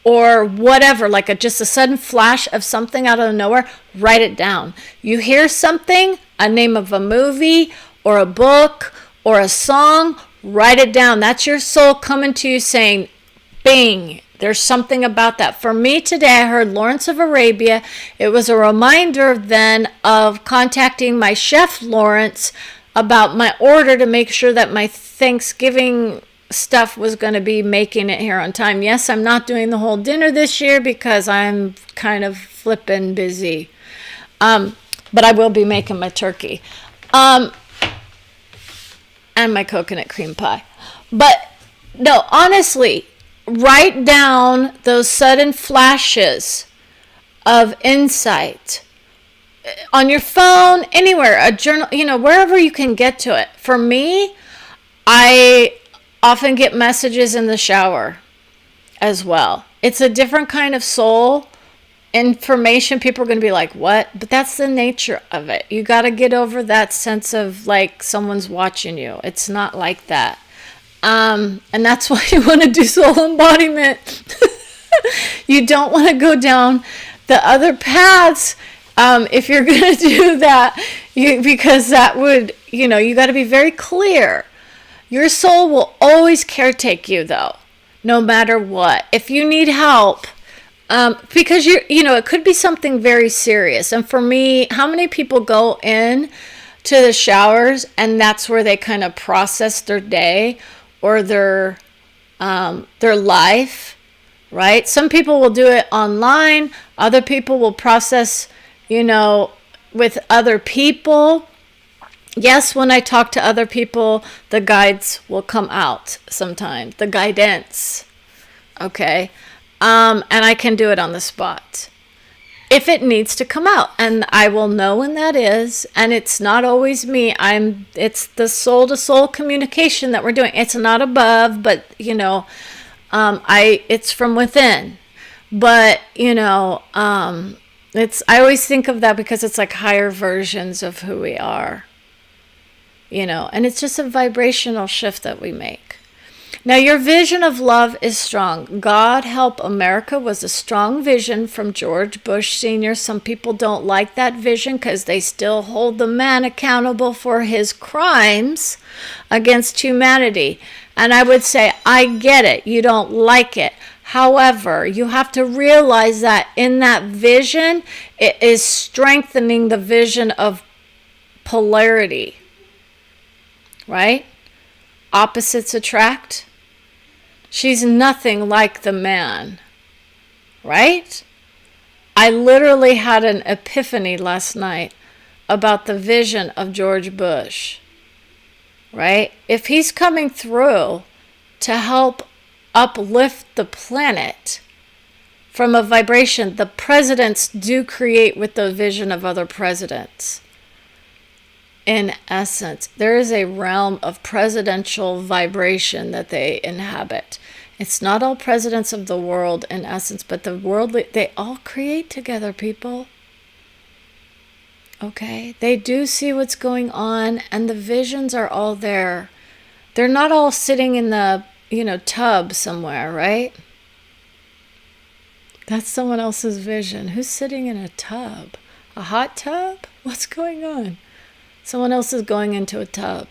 or whatever, like just a sudden flash of something out of nowhere, write it down. You hear something, a name of a movie or a book or a song, write it down. That's your soul coming to you saying, bing, there's something about that. For me today, I heard Lawrence of Arabia. It was a reminder then of contacting my chef, Lawrence, about my order to make sure that my Thanksgiving stuff was going to be making it here on time. Yes, I'm not doing the whole dinner this year because I'm kind of flippin' busy. But I will be making my turkey. And my coconut cream pie. But no, honestly, write down those sudden flashes of insight on your phone, anywhere, a journal, wherever you can get to it. For me, I often get messages in the shower as well. It's a different kind of soul information. People are going to be like, what? But that's the nature of it. You got to get over that sense of like someone's watching you. It's not like that. And that's why you want to do soul embodiment. You don't want to go down the other paths if you're going to do that, because that would, you got to be very clear. Your soul will always caretake you, though, no matter what. If you need help, because it could be something very serious. And for me, how many people go in to the showers and that's where they kind of process their day or their life, right? Some people will do it online. Other people will process, with other people. Yes, when I talk to other people, the guides will come out sometimes. The guidance, okay? And I can do it on the spot if it needs to come out, and I will know when that is. And it's not always me. It's the soul to soul communication that we're doing. It's not above, but it's from within. But I always think of that because it's like higher versions of who we are, and it's just a vibrational shift that we make. Now, your vision of love is strong. God Help America was a strong vision from George Bush Sr. Some people don't like that vision because they still hold the man accountable for his crimes against humanity. And I would say, I get it. You don't like it. However, you have to realize that in that vision, it is strengthening the vision of polarity, right? Opposites attract. She's nothing like the man, right? I literally had an epiphany last night about the vision of George Bush, right? If he's coming through to help uplift the planet from a vibration, the presidents do create with the vision of other presidents. In essence, there is a realm of presidential vibration that they inhabit. It's not all presidents of the world in essence, but the world, they all create together, people. Okay? They do see what's going on, and the visions are all there. They're not all sitting in the, tub somewhere, right? That's someone else's vision. Who's sitting in a tub? A hot tub? What's going on? Someone else is going into a tub.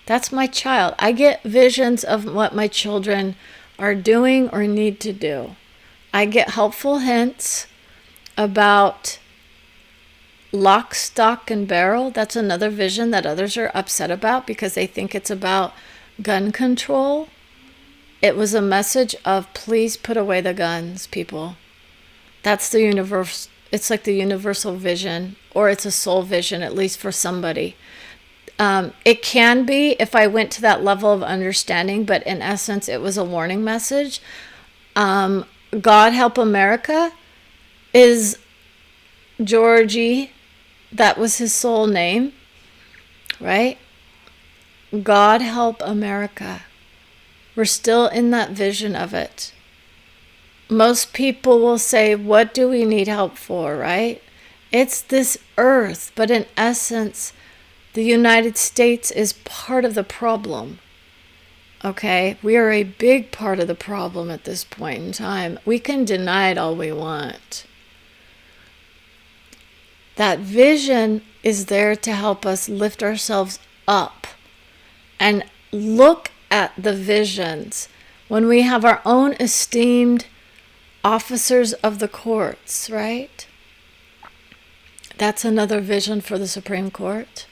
That's my child. I get visions of what my children are doing or need to do. I get helpful hints about lock, stock, and barrel. That's another vision that others are upset about because they think it's about gun control. It was a message of please put away the guns, people. That's the universe. It's like the universal vision, or it's a soul vision, at least for somebody. it can be if I went to that level of understanding, but in essence, it was a warning message. God Help America is Georgie. That was his soul name, right? God Help America. We're still in that vision of it. Most people will say, what do we need help for, right? It's this earth, but in essence, the United States is part of the problem. Okay? We are a big part of the problem at this point in time. We can deny it all we want. That vision is there to help us lift ourselves up and look at the visions when we have our own esteemed officers of the courts, right? That's another vision for the Supreme Court.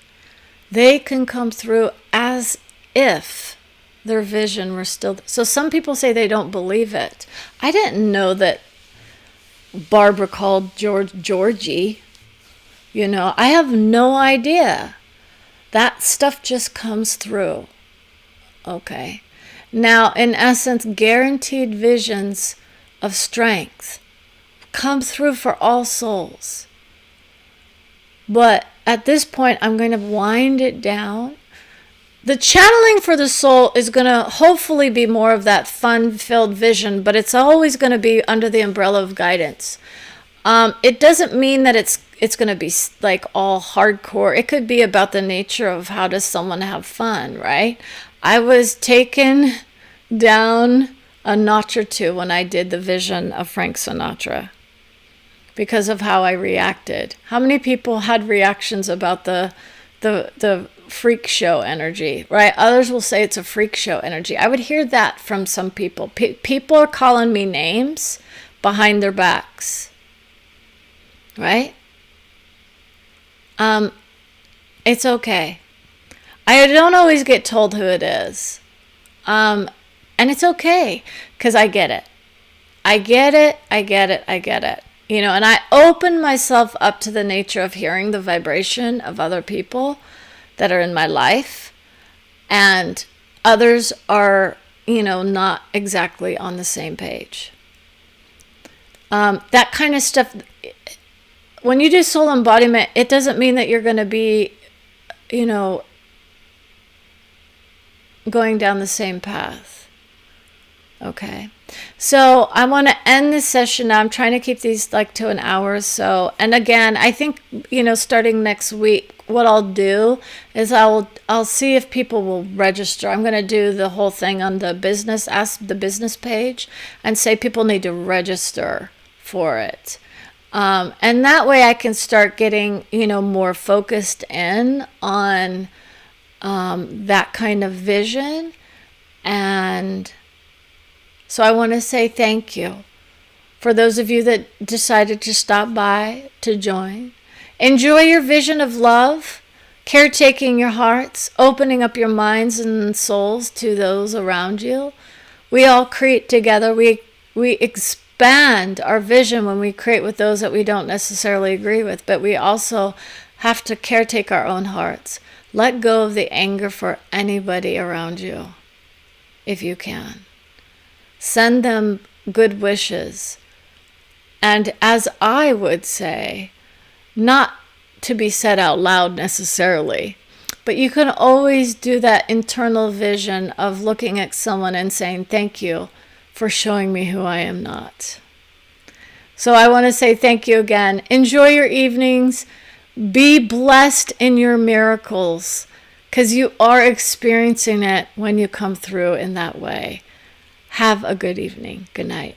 They can come through as if their vision were still... So some people say they don't believe it. I didn't know that Barbara called Georgie. You know, I have no idea. That stuff just comes through. Okay. Now, in essence, guaranteed visions of strength come through for all souls. But at this point, I'm going to wind it down. The channeling for the soul is going to hopefully be more of that fun-filled vision, but it's always going to be under the umbrella of guidance. It doesn't mean that it's going to be like all hardcore. It could be about the nature of how does someone have fun, right? I was taken down a notch or two when I did the vision of Frank Sinatra because of how I reacted. How many people had reactions about the freak show energy, right? Others will say it's a freak show energy. I would hear that from some people. People are calling me names behind their backs, right? It's okay. I don't always get told who it is. And it's okay, because I get it. I get it. You know, and I open myself up to the nature of hearing the vibration of other people that are in my life. And others are, you know, not exactly on the same page. That kind of stuff, when you do soul embodiment, it doesn't mean that you're going to be, you know, going down the same path. Okay. So I want to end this session now. I'm trying to keep these like to an hour or so. And again, I think, you know, starting next week, what I'll do is I'll see if people will register. I'm going to do the whole thing on the business, ask the business page and say people need to register for it. And that way I can start getting, you know, more focused in on that kind of vision. And so I want to say thank you for those of you that decided to stop by to join. Enjoy your vision of love, caretaking your hearts, opening up your minds and souls to those around you. We all create together. We expand our vision when we create with those that we don't necessarily agree with, but we also have to caretake our own hearts. Let go of the anger for anybody around you, if you can. Send them good wishes. And as I would say, not to be said out loud necessarily, but you can always do that internal vision of looking at someone and saying, thank you for showing me who I am not. So I want to say thank you again. Enjoy your evenings. Be blessed in your miracles, because you are experiencing it when you come through in that way. Have a good evening. Good night.